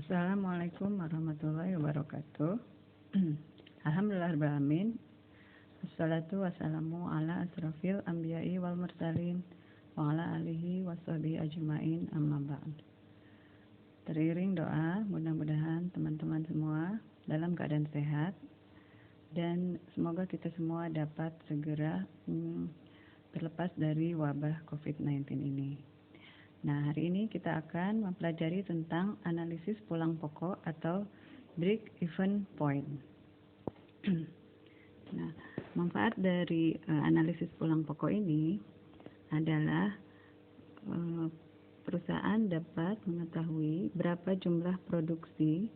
Assalamualaikum warahmatullahi wabarakatuh. Alhamdulillahirrahmanirrahim. Wassalatu wassalamu ala asrofil anbiya'i wal mursalin wa ala alihi washabihi ajma'in amma ba'd. Teriring doa, mudah-mudahan teman-teman semua dalam keadaan sehat dan semoga kita semua dapat segera terlepas dari wabah COVID-19 ini. Nah, hari ini kita akan mempelajari tentang analisis pulang pokok atau break-even point. Nah, manfaat dari analisis pulang pokok ini adalah perusahaan dapat mengetahui berapa jumlah produksi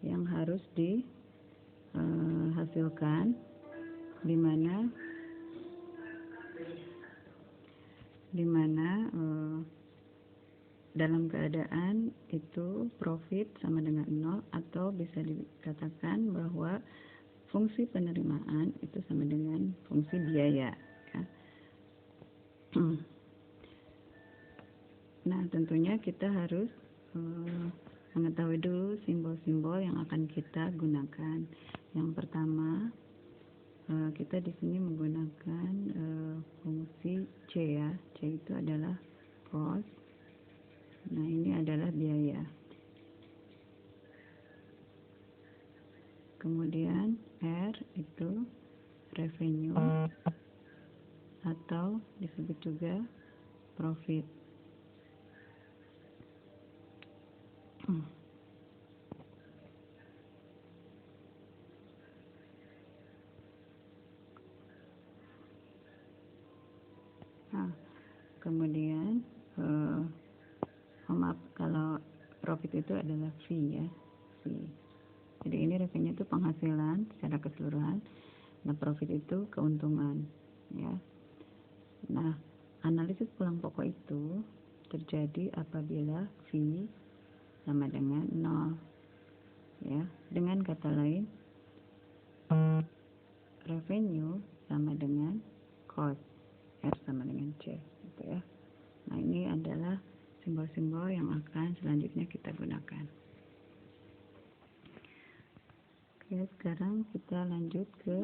yang harus dihasilkan, di mana dalam keadaan itu profit sama dengan 0, atau bisa dikatakan bahwa fungsi penerimaan itu sama dengan fungsi biaya, ya. Nah, tentunya kita harus mengetahui dulu simbol-simbol yang akan kita gunakan. Yang pertama, kita di sini menggunakan fungsi C, ya. C itu adalah cost. Nah, ini adalah biaya. Kemudian R itu revenue atau disebut juga profit. Nah, kemudian maaf, kalau profit itu adalah fee, ya, fee. Jadi ini revenue itu penghasilan secara keseluruhan, nah profit itu keuntungan, ya. Nah, analisis pulang pokok itu terjadi apabila fee sama dengan 0, ya. Dengan kata lain, revenue sama dengan cost, R sama dengan C, gitu ya. Nah, ini adalah simbol-simbol yang akan selanjutnya kita gunakan. Oke, sekarang kita lanjut ke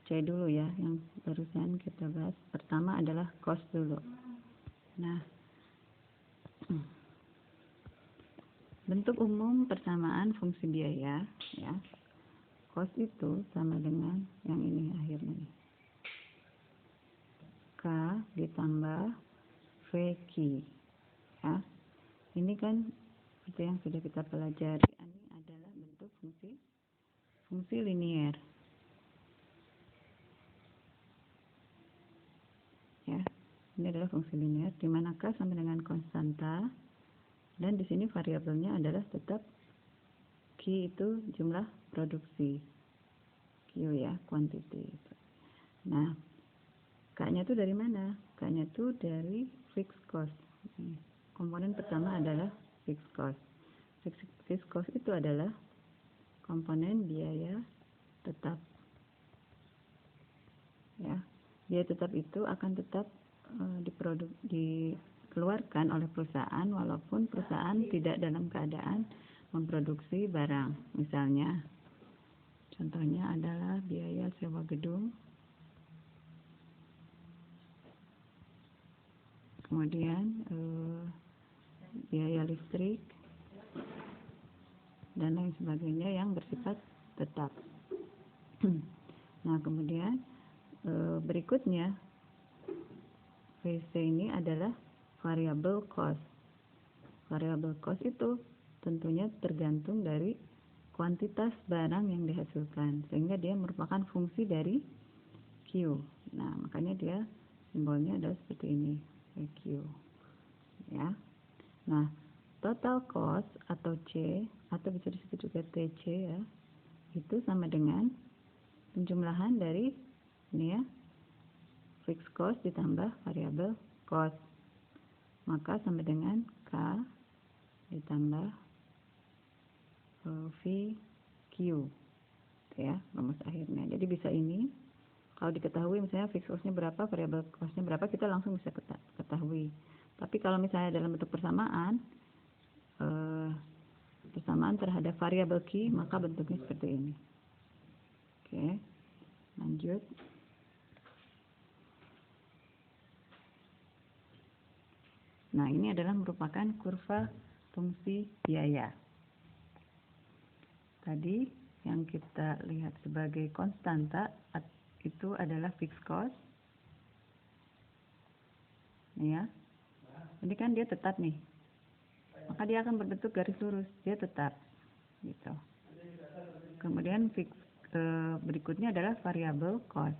C dulu, ya, yang barusan kita bahas. Pertama adalah cost dulu. Nah, bentuk umum persamaan fungsi biaya, ya, cost itu sama dengan yang ini akhirnya nih, K ditambah VQ, ya. Ini kan seperti yang sudah kita pelajari, ini adalah bentuk fungsi linier, ya. Ini adalah fungsi linier di mana K sama dengan konstanta dan di sini variabelnya adalah tetap Q itu jumlah produksi, Q, ya, quantity. Nah, K-nya itu dari mana? K-nya itu dari fixed cost. Komponen pertama adalah fixed cost. Fixed cost itu adalah komponen biaya tetap, ya. Biaya tetap itu akan tetap dikeluarkan oleh perusahaan walaupun perusahaan tidak dalam keadaan memproduksi barang. Misalnya, contohnya adalah biaya sewa gedung, kemudian biaya listrik dan lain sebagainya yang bersifat tetap. Nah, kemudian berikutnya VC ini adalah variable cost. Variable cost itu tentunya tergantung dari kuantitas barang yang dihasilkan, sehingga dia merupakan fungsi dari Q. Nah, makanya dia simbolnya adalah seperti ini, Q, ya. Nah, total cost atau C, atau bisa disebut juga TC, ya, itu sama dengan penjumlahan dari ini, ya, fixed cost ditambah variable cost, maka sama dengan K ditambah VQ, ya, rumus akhirnya. Jadi bisa ini, kalau diketahui misalnya fixed cost-nya berapa, variable cost-nya berapa, kita langsung bisa ketahui. Tapi kalau misalnya dalam bentuk persamaan, persamaan terhadap variabel Q, maka bentuknya seperti ini. Oke, lanjut. Nah, ini adalah merupakan kurva fungsi biaya. Tadi yang kita lihat sebagai konstanta itu adalah fixed cost. Ya. Ini kan dia tetap nih. Maka dia akan berbentuk garis lurus, dia tetap. Gitu. Kemudian berikutnya adalah variabel cost.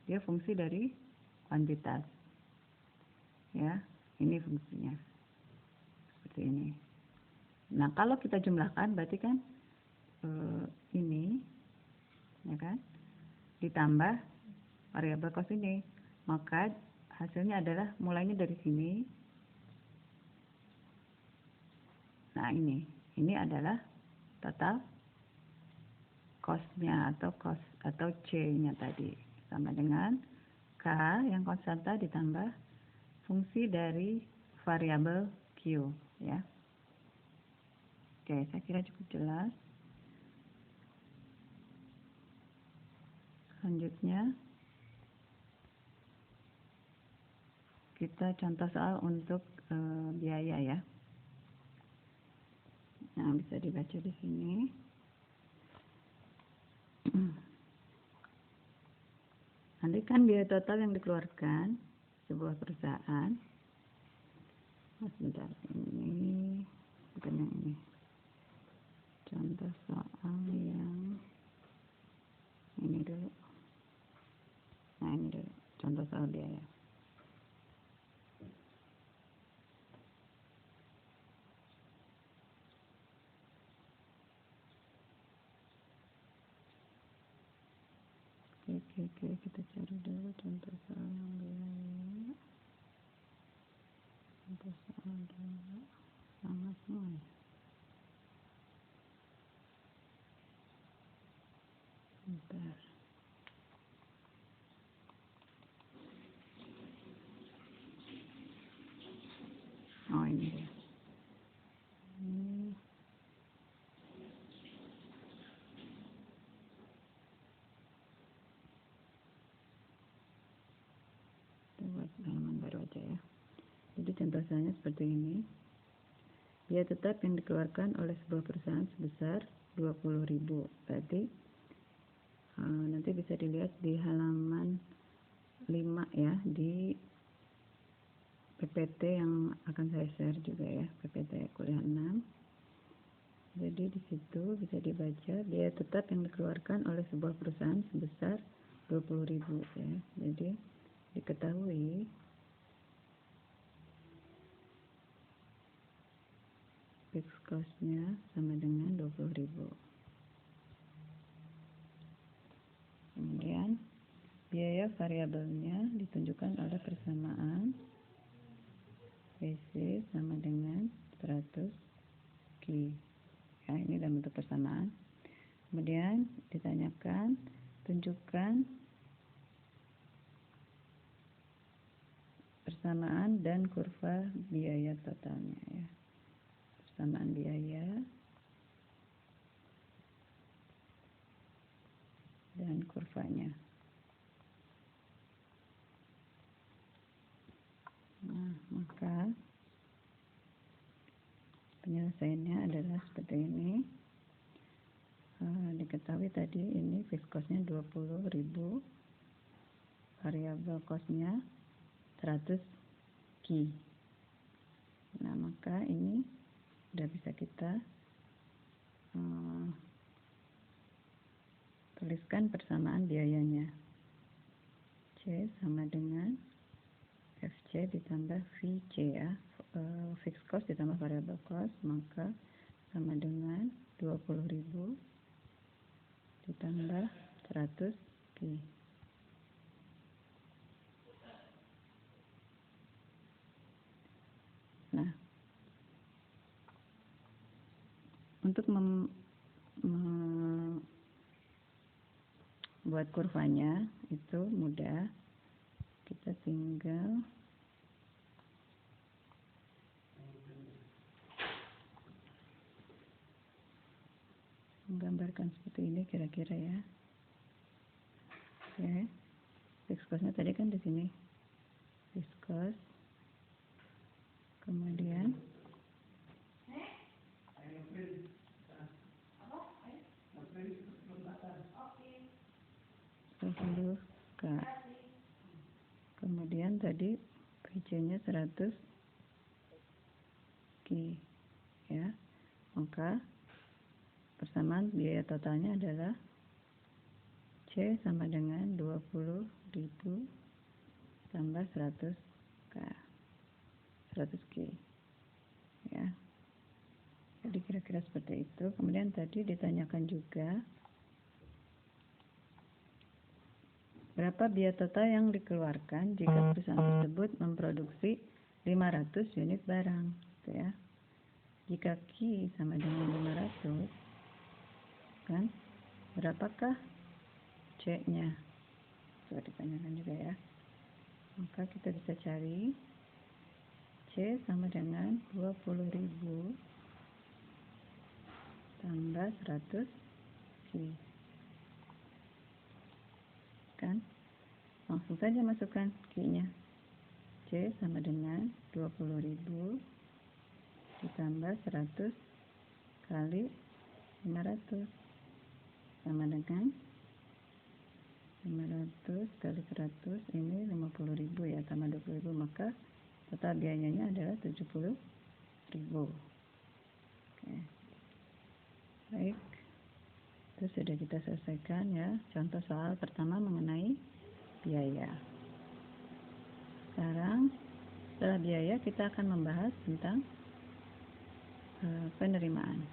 Dia fungsi dari kuantitas. Ya. Ini fungsinya seperti ini. Nah, kalau kita jumlahkan berarti kan ini, ya kan, ditambah variabel cost ini, maka hasilnya adalah mulainya dari sini. Nah, ini adalah total cost-nya atau C-nya tadi sama dengan K yang konstanta ditambah fungsi dari variabel Q, ya. Oke, saya kira cukup jelas. Selanjutnya kita contoh soal untuk biaya, ya. Nah, bisa dibaca di sini. Nanti kan biaya total yang dikeluarkan sebuah perusahaan. Sebentar, ini bukan yang ini. Contoh soal yang ini dulu. Nah, ini dulu. Contoh soal biaya. Oke, kita cari dulu contoh soal yang biaya. Contoh soal biaya sama semua ya. Bentar. Oh, ini dia. Ini kita buat halaman baru aja ya. Jadi contoh soalnya seperti ini. Biaya tetap yang dikeluarkan oleh sebuah perusahaan sebesar 20.000. Berarti nanti bisa dilihat di halaman 5 ya, di PPT yang akan saya share juga ya, PPT kuliah 6. Jadi di situ bisa dibaca biaya tetap yang dikeluarkan oleh sebuah perusahaan sebesar 20.000 ya. Jadi diketahui fixed cost-nya sama dengan 20.000. Kemudian biaya variabelnya ditunjukkan oleh persamaan VC sama dengan 100 Q. Ya, ini dalam bentuk persamaan. Kemudian ditanyakan, tunjukkan persamaan dan kurva biaya totalnya ya. Persamaan biaya dan kurvanya. Nah, maka penyelesaiannya adalah seperti ini. Diketahui tadi ini fixed cost-nya 20.000, variabel cost-nya 100 Q. Nah, maka ini sudah bisa kita tuliskan persamaan biayanya. C sama dengan FC ditambah VC ya. Fixed cost ditambah variable cost, maka sama dengan 20.000 ditambah 100 Q. Nah, untuk membuat kurvanya itu mudah. Kita tinggal menggambarkan seperti ini kira-kira ya. Oke. Fixed cost-nya tadi kan di sini. Fixed cost. Kemudian K. Kemudian tadi PC-nya 100 Ki ya. Maka persamaan biaya totalnya adalah C sama dengan 20.000 tambah 100 K. 100 Ki ya. Jadi kira-kira seperti itu. Kemudian tadi ditanyakan juga berapa biaya total yang dikeluarkan jika perusahaan tersebut memproduksi 500 unit barang gitu ya. Jika Q sama dengan 500 kan, berapakah C-nya? Coba ditanyakan juga ya. Maka kita bisa cari C sama dengan 20.000 tambah 100 Q kan. Langsung saja masukkan Q-nya. C sama dengan 20.000 ditambah 100 kali 500 sama dengan 500 kali 100 ini 50.000 ya, tambah 20.000, maka total biayanya adalah 70.000. Oke. Baik, itu sudah kita selesaikan ya contoh soal pertama mengenai biaya. Sekarang setelah biaya kita akan membahas tentang penerimaan.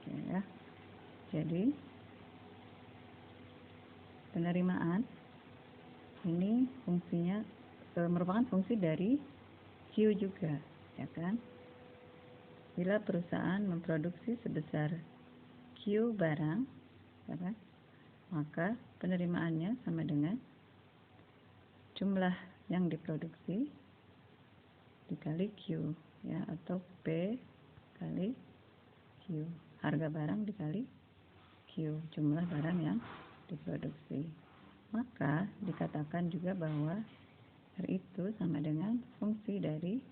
Oke ya. Jadi penerimaan ini fungsinya merupakan fungsi dari Q juga, ya kan? Bila perusahaan memproduksi sebesar Q barang, ya kan? Maka penerimaannya sama dengan jumlah yang diproduksi dikali Q ya, atau P kali Q, harga barang dikali Q, jumlah barang yang diproduksi. Maka dikatakan juga bahwa R itu sama dengan fungsi dari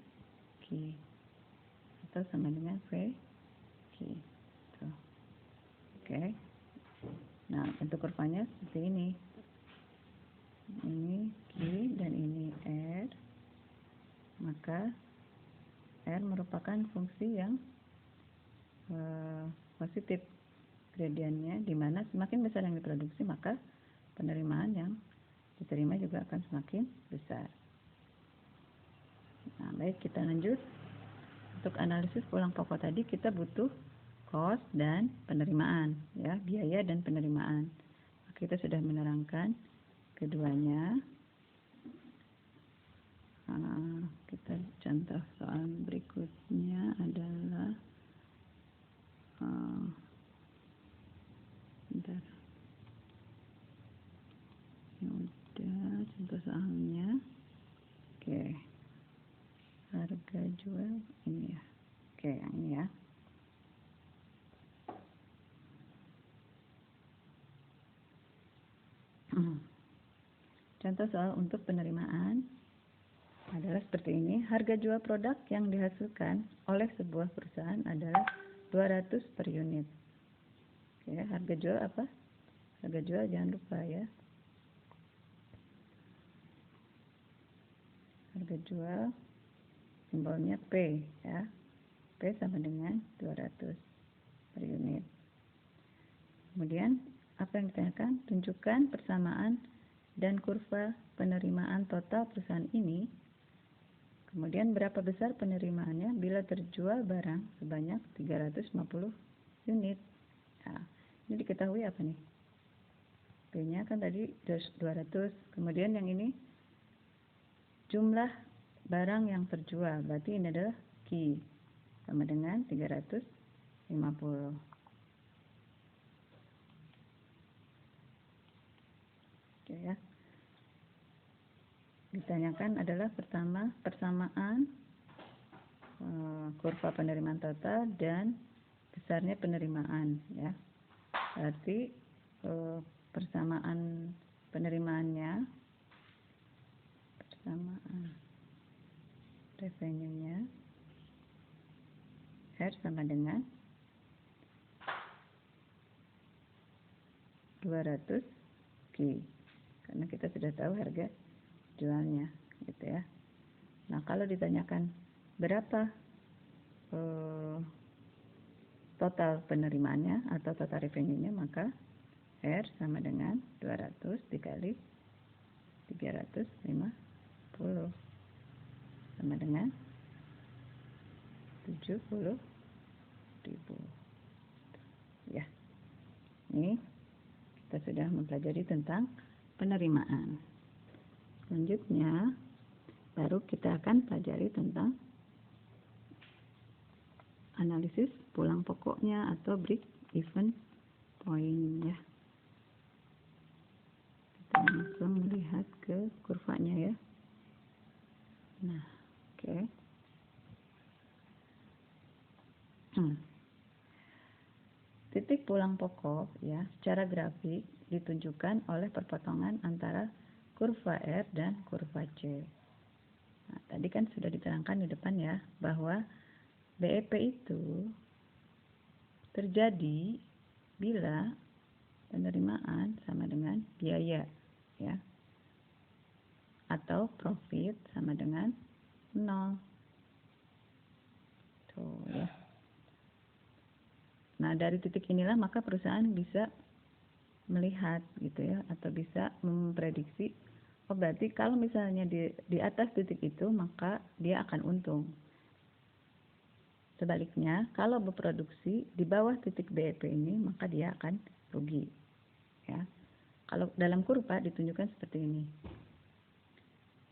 Q atau sama dengan V Q. Oke. Nah, bentuk kurvanya seperti ini. Ini Q dan ini R. Maka R merupakan fungsi yang positif gradiennya, di mana semakin besar yang diproduksi maka penerimaan yang diterima juga akan semakin besar. Nah, baik, kita lanjut. Untuk analisis pulang pokok tadi kita butuh cost dan penerimaan ya, biaya dan penerimaan. Kita sudah menerangkan keduanya. Kita contoh soal berikutnya adalah bentar. Ya udah, contoh soalnya. Oke. Harga jual ini ya. Oke, yang ini ya. Contoh soal untuk penerimaan adalah seperti ini. Harga jual produk yang dihasilkan oleh sebuah perusahaan adalah 200 per unit. Oke, harga jual apa? Harga jual jangan lupa ya. Harga jual simbolnya P ya. P sama dengan 200 per unit. Kemudian apa yang ditanyakan? Tunjukkan persamaan dan kurva penerimaan total perusahaan ini. Kemudian berapa besar penerimaannya bila terjual barang sebanyak 350 unit. Nah, ini diketahui apa nih? P-nya kan tadi 200. Kemudian yang ini jumlah barang yang terjual. Berarti ini adalah Q sama dengan 350. Oke ya. Ditanyakan adalah pertama persamaan kurva penerimaan total dan besarnya penerimaan, ya. Berarti persamaan penerimaannya, persamaan revenue-nya R sama dengan 200 Q, karena kita sudah tahu harga jualnya, gitu ya. Nah, kalau ditanyakan berapa total penerimaannya atau total revenue-nya, maka R sama dengan 200 dikali 350 sama dengan 70.000. Ya, ini kita sudah mempelajari tentang penerimaan. Selanjutnya baru kita akan pelajari tentang analisis pulang pokoknya atau break even point, ya. Kita langsung melihat ke kurvanya, ya. Nah, oke. Titik pulang pokok, ya, secara grafik ditunjukkan oleh perpotongan antara kurva R dan kurva C. Nah, tadi kan sudah diterangkan di depan, ya, bahwa BEP itu terjadi bila penerimaan sama dengan biaya, ya, atau profit sama dengan 0. Tuh, ya. Nah, dari titik inilah maka perusahaan bisa melihat, gitu ya, atau bisa memprediksi, oh berarti kalau misalnya di atas titik itu maka dia akan untung. Sebaliknya, kalau berproduksi di bawah titik BEP ini, maka dia akan rugi, ya. Kalau dalam kurva ditunjukkan seperti ini.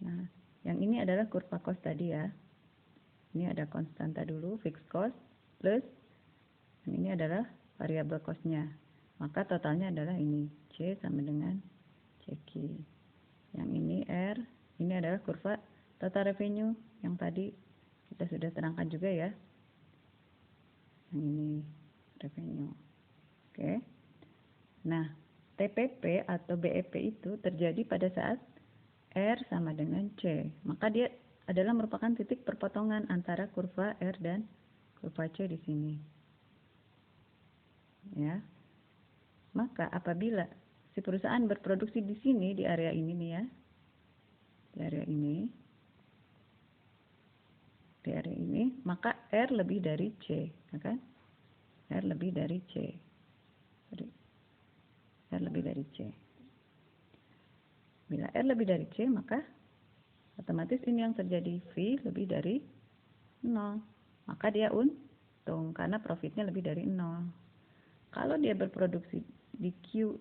Nah, yang ini adalah kurva cost tadi, ya. Ini ada konstanta dulu, fixed cost, plus yang ini adalah variable cost-nya. Maka totalnya adalah ini, C sama dengan CQ. Yang ini R, ini adalah kurva total revenue yang tadi kita sudah terangkan juga, ya. Yang ini revenue. Oke. Nah, TPP atau BEP itu terjadi pada saat R sama dengan C. Maka dia adalah merupakan titik perpotongan antara kurva R dan kurva C di sini. Ya. Maka apabila si perusahaan berproduksi di sini, di area ini nih, ya. Di area ini, maka R lebih dari C, ya kan? R lebih dari C. R lebih dari C. Bila R lebih dari C, maka otomatis ini yang terjadi, V lebih dari 0. Maka dia untung karena profitnya lebih dari 0. Kalau dia berproduksi di Q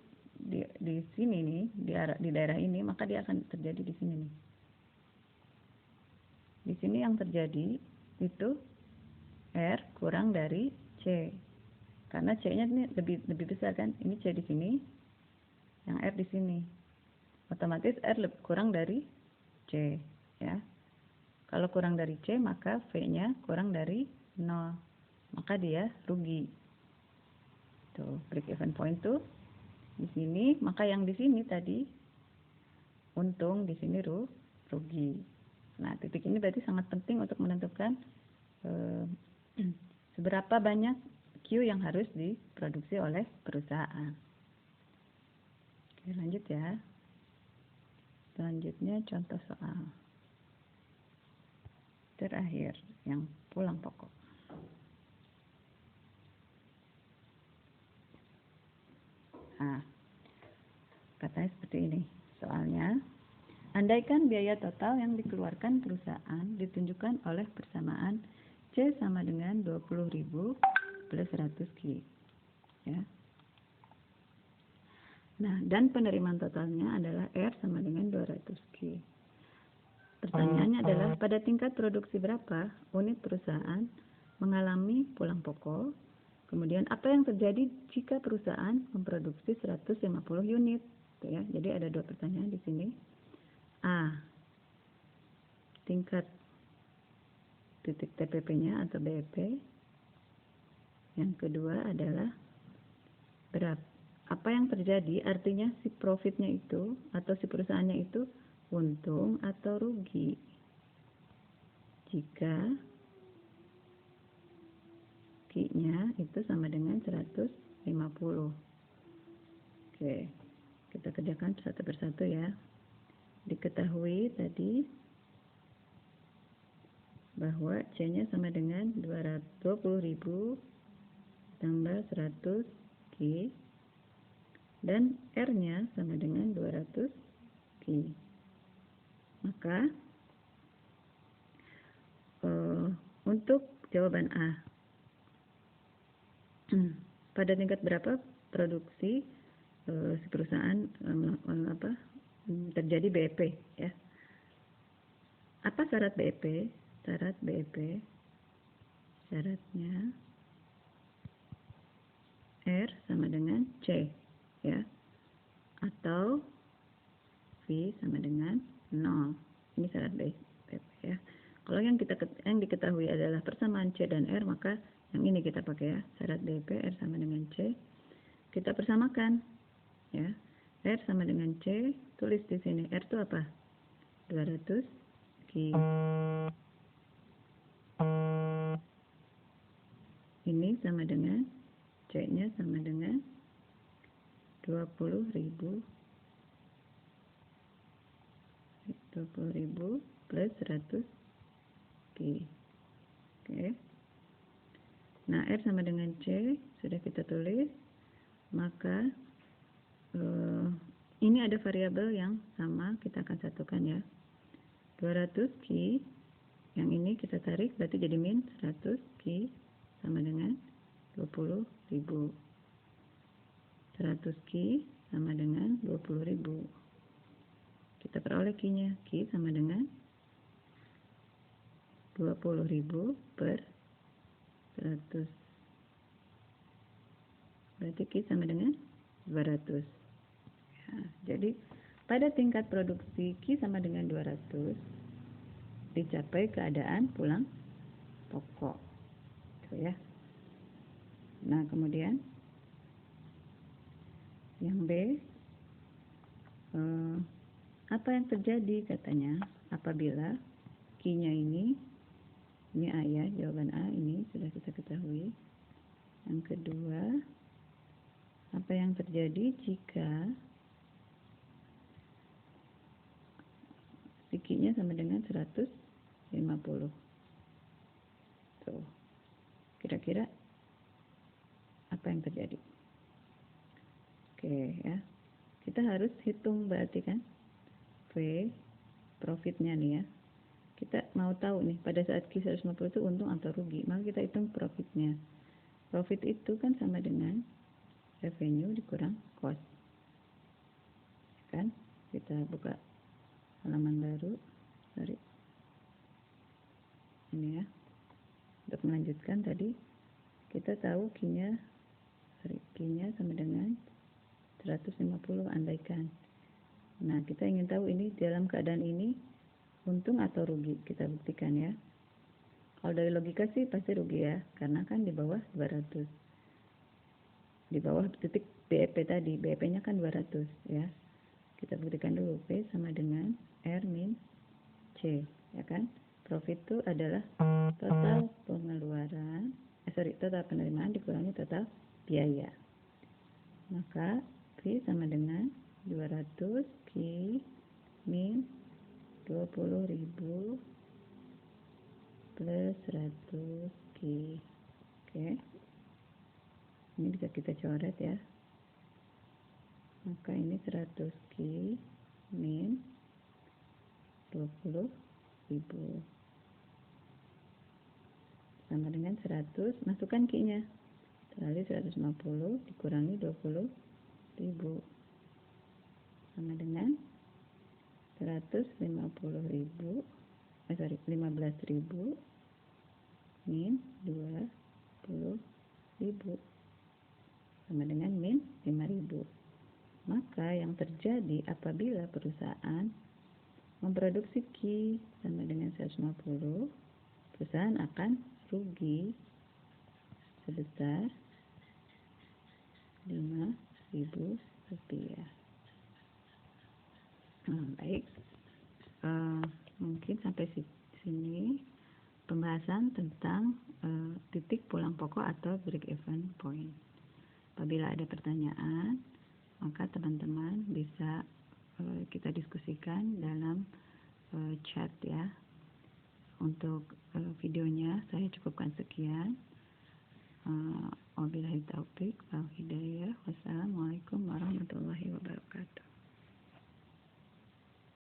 di sini nih, di daerah ini, maka dia akan terjadi di sini nih. Di sini yang terjadi itu R kurang dari C. Karena C-nya ini lebih besar kan? Ini C di sini, yang R di sini. Otomatis R kurang dari C, ya. Kalau kurang dari C, maka V-nya kurang dari 0. Maka dia rugi. Tuh, break even point tuh di sini, maka yang di sini tadi untung, di sini rugi. Nah, titik ini berarti sangat penting untuk menentukan seberapa banyak Q yang harus diproduksi oleh perusahaan. Oke, lanjut, ya. Selanjutnya contoh soal terakhir yang pulang pokok. Nah, katanya seperti ini soalnya. Andaikan biaya total yang dikeluarkan perusahaan ditunjukkan oleh persamaan C sama dengan 20.000 plus 100 Q. Ya. Nah, dan penerimaan totalnya adalah R sama dengan 200 Q. Pertanyaannya adalah pada tingkat produksi berapa unit perusahaan mengalami pulang pokok? Kemudian apa yang terjadi jika perusahaan memproduksi 150 unit? Ya, jadi ada dua pertanyaan di sini. A. Tingkat titik TPP-nya atau BEP. Yang kedua adalah apa yang terjadi, artinya si profitnya itu atau si perusahaannya itu untung atau rugi jika Q-nya itu sama dengan 150. Oke, kita kerjakan satu persatu ya. Diketahui tadi bahwa C-nya sama dengan 220.000 tambah 100 Q dan R-nya sama dengan 200 Q. Maka untuk jawaban A, pada tingkat berapa produksi si perusahaan terjadi BEP ya. Apa syarat BEP? Syarat BEP, syaratnya R sama dengan C ya, atau V sama dengan 0. Ini syarat BEP ya. Kalau yang diketahui adalah persamaan C dan R, maka yang ini kita pakai ya, syarat BEP R sama dengan C. Kita persamakan ya. R sama dengan C, tulis di sini R itu apa? 200 Q. Ini sama dengan C-nya sama dengan 20.000 plus 100 Q. Oke. Nah, R sama dengan C sudah kita tulis. Maka ini ada variabel yang sama, kita akan satukan ya. 200 Q, yang ini kita tarik berarti jadi min 100 Q sama dengan 20.000. 100 Q sama dengan 20.000. Kita peroleh Q-nya. Q sama dengan 20.000 per 100. Berarti Q sama dengan 200. Ya, jadi pada tingkat produksi Q sama dengan 200 dicapai keadaan pulang pokok. Gitu ya. Nah, kemudian yang B, apa yang terjadi katanya apabila Q-nya ini A ya, jawaban A ini sudah kita ketahui. Yang kedua, apa yang terjadi jika Q-nya sama dengan 150? Tuh. Kira-kira apa yang terjadi? Oke ya. Kita harus hitung berarti kan V profitnya nih ya. Kita mau tahu nih pada saat Q 150 itu untung atau rugi. Maka kita hitung profitnya. Profit itu kan sama dengan revenue dikurang cost. Kan? Kita buka halaman baru. Sorry. Ini ya. Untuk melanjutkan tadi kita tahu Q-nya sama dengan 150 andaikan. Nah, kita ingin tahu ini dalam keadaan ini untung atau rugi. Kita buktikan ya. Kalau dari logika sih pasti rugi ya, karena kan di bawah 200. Di bawah titik BEP tadi, BEP-nya kan 200 ya. Kita buktikan dulu P sama dengan R min C, ya kan? Profit itu adalah total pengeluaran, total penerimaan dikurangi total biaya. Maka P sama dengan 200 Q min 20.000 plus 100 Q. Oke. Ini bisa kita coret ya. Maka ini 100 Q min 20.000 sama dengan 100, masukkan Q-nya. Kali 150 dikurangi 20.000 sama dengan 15.000 min 20.000 sama dengan min 5.000. Maka yang terjadi apabila perusahaan memproduksi Q sama dengan 150 perusahaan akan rugi sebesar Rp5.000. Baik, mungkin sampai sini pembahasan tentang titik pulang pokok atau break even point. Apabila ada pertanyaan, maka teman-teman bisa kita diskusikan dalam chat ya. Untuk videonya saya cukupkan sekian. Wabillahi taufik wal hidayah. Wassalamualaikum warahmatullahi wabarakatuh.